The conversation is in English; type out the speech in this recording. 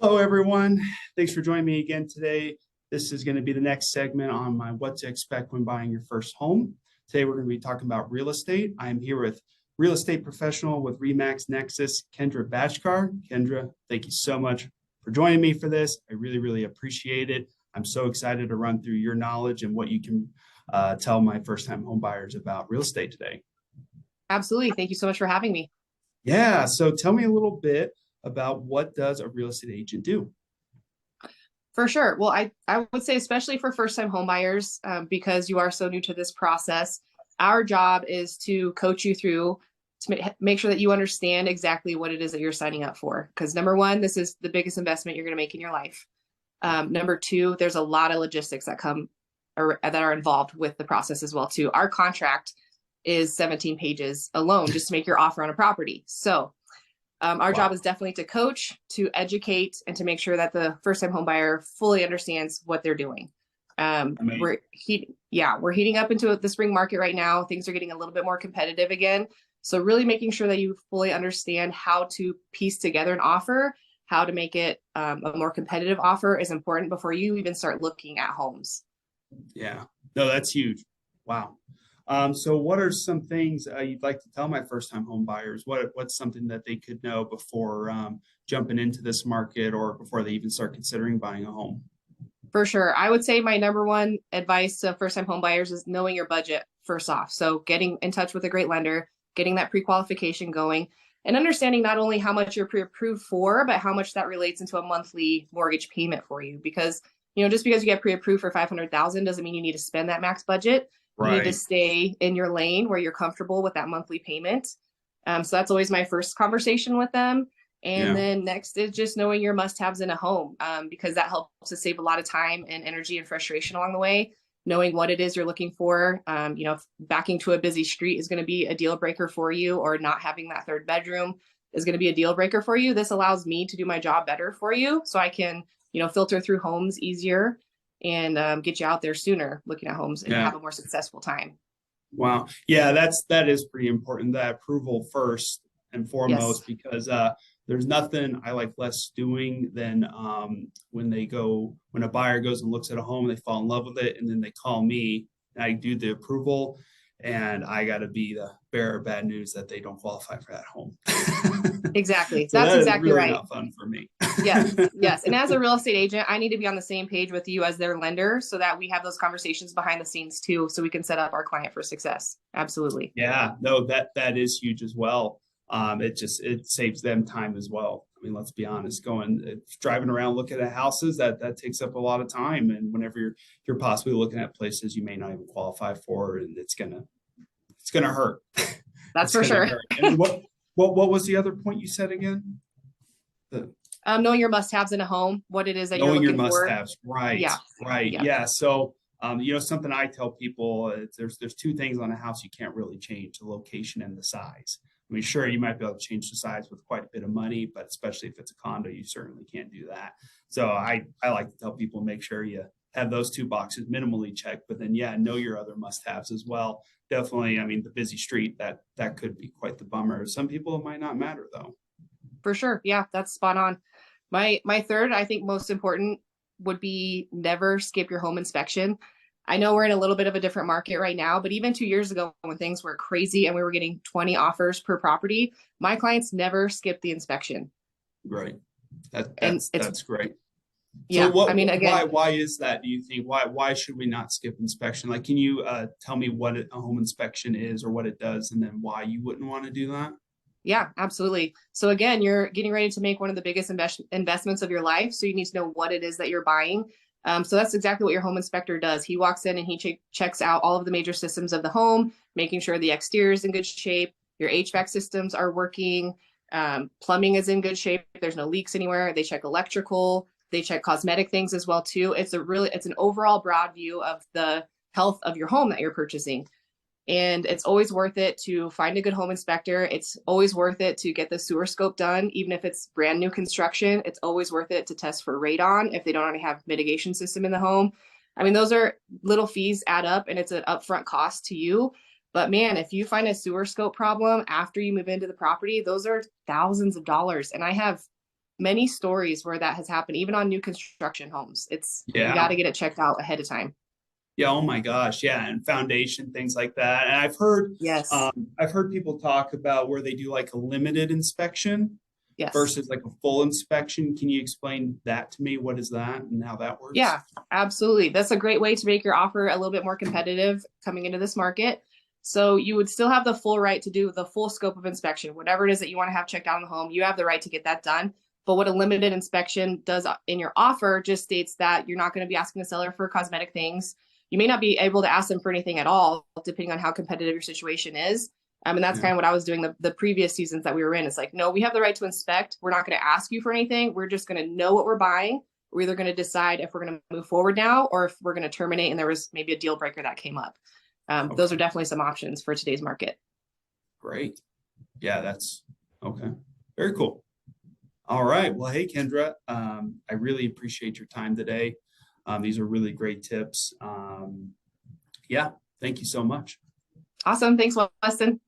Hello, everyone. Thanks for joining me again today. This is going to be the next segment on my what to expect when buying your first home. Today, we're going to be talking about real estate. I am here with real estate professional with Remax Nexus, Kendra Bachkar. Kendra, thank you so much for joining me for this. I really, really appreciate it. I'm so excited to run through your knowledge and what you can tell my first-time home buyers about real estate today. Absolutely. Thank you so much for having me. Yeah, so tell me a little bit about what does a real estate agent do? For sure. Well, I would say, especially for first-time home buyers, because you are so new to this process, our job is to coach you through to make sure that you understand exactly what it is that you're signing up for. Because number one, this is the biggest investment you're going to make in your life. Number two, there's a lot of logistics that are involved with the process as well too. Our contract is 17 pages alone just to make your offer on a property. So our job is definitely to coach, to educate, and to make sure that the first-time home buyer fully understands what they're doing. We're heating up into the spring market right now. Things are getting a little bit more competitive again. So really making sure that you fully understand how to piece together an offer, how to make it a more competitive offer is important before you even start looking at homes. Yeah, no, that's huge. Wow. So what are some things you'd like to tell my first-time home buyers? What's something that they could know before jumping into this market or before they even start considering buying a home? For sure. I would say my number one advice to first-time home buyers is knowing your budget first off. So getting in touch with a great lender, getting that pre-qualification going, and understanding not only how much you're pre-approved for, but how much that relates into a monthly mortgage payment for you. Because, just because you get pre-approved for $500,000 doesn't mean you need to spend that max budget. You need to stay in your lane where you're comfortable with that monthly payment. So that's always my first conversation with them. And then next is just knowing your must-haves in a home, because that helps to save a lot of time and energy and frustration along the way. Knowing what it is you're looking for, if backing to a busy street is going to be a deal breaker for you, or not having that third bedroom is going to be a deal breaker for you. This allows me to do my job better for you, so I can, filter through homes easier and get you out there sooner looking at homes and have a more successful time. Wow. Yeah, that is pretty important. That approval first and foremost, because there's nothing I like less doing than when a buyer goes and looks at a home, they fall in love with it, and then they call me and I do the approval, and I got to be the bearer of bad news that they don't qualify for that home. Exactly. So That's that exactly is really right. not fun for me. Yes. Yes. And as a real estate agent, I need to be on the same page with you as their lender so that we have those conversations behind the scenes too, so we can set up our client for success. Absolutely. Yeah, no, that is huge as well. It saves them time as well. I mean, let's be honest, driving around looking at houses, that takes up a lot of time. And whenever you're possibly looking at places you may not even qualify for, and it's gonna hurt. That's for sure. And what was the other point you said again? Knowing your must-haves in a home, what it is that knowing you're looking your for. must-haves, right? Yeah. Right. Yeah. So, something I tell people, there's two things on a house you can't really change: the location and the size. I mean, sure, you might be able to change the size with quite a bit of money, but especially if it's a condo, you certainly can't do that. So I like to tell people, make sure you have those two boxes minimally checked, but then, know your other must-haves as well. Definitely. I mean, the busy street, that could be quite the bummer. Some people, it might not matter though. For sure. Yeah, that's spot on. My third, I think most important, would be never skip your home inspection. I know we're in a little bit of a different market right now, but even 2 years ago when things were crazy and we were getting 20 offers per property, my clients never skipped the inspection. Right. That's great. Yeah. So I mean, again, why is that? Do you think why should we not skip inspection? Like, can you tell me what a home inspection is or what it does, and then why you wouldn't want to do that? Yeah, absolutely. So again, you're getting ready to make one of the biggest investments of your life. So you need to know what it is that you're buying. So that's exactly what your home inspector does. He walks in and he checks out all of the major systems of the home, making sure the exterior is in good shape, your HVAC systems are working, plumbing is in good shape, there's no leaks anywhere. They check electrical, they check cosmetic things as well too. It's an overall broad view of the health of your home that you're purchasing. And it's always worth it to find a good home inspector. It's always worth it to get the sewer scope done, even if it's brand new construction. It's always worth it to test for radon if they don't already have mitigation system in the home. I mean, those are little fees add up, and it's an upfront cost to you. But man, if you find a sewer scope problem after you move into the property, those are thousands of dollars. And I have many stories where that has happened, even on new construction homes. You got Yeah. to get it checked out ahead of time. Yeah. Oh my gosh. Yeah. And foundation, things like that. And Yes. I've heard people talk about where they do like a limited inspection Yes. versus like a full inspection. Can you explain that to me? What is that and how that works? Yeah, absolutely. That's a great way to make your offer a little bit more competitive coming into this market. So you would still have the full right to do the full scope of inspection, whatever it is that you want to have checked out in the home, you have the right to get that done. But what a limited inspection does in your offer just states that you're not going to be asking the seller for cosmetic things. You may not be able to ask them for anything at all, depending on how competitive your situation is. And that's Yeah. kind of what I was doing the previous seasons that we were in. It's like, no, we have the right to inspect. We're not going to ask you for anything. We're just going to know what we're buying. We're either going to decide if we're going to move forward now or if we're going to terminate and there was maybe a deal breaker that came up. Those are Okay. definitely some options for today's market. Great. Yeah. That's okay. Very cool. All right. Well, hey, Kendra, I really appreciate your time today. These are really great tips. Yeah. Thank you so much. Awesome. Thanks, Weston.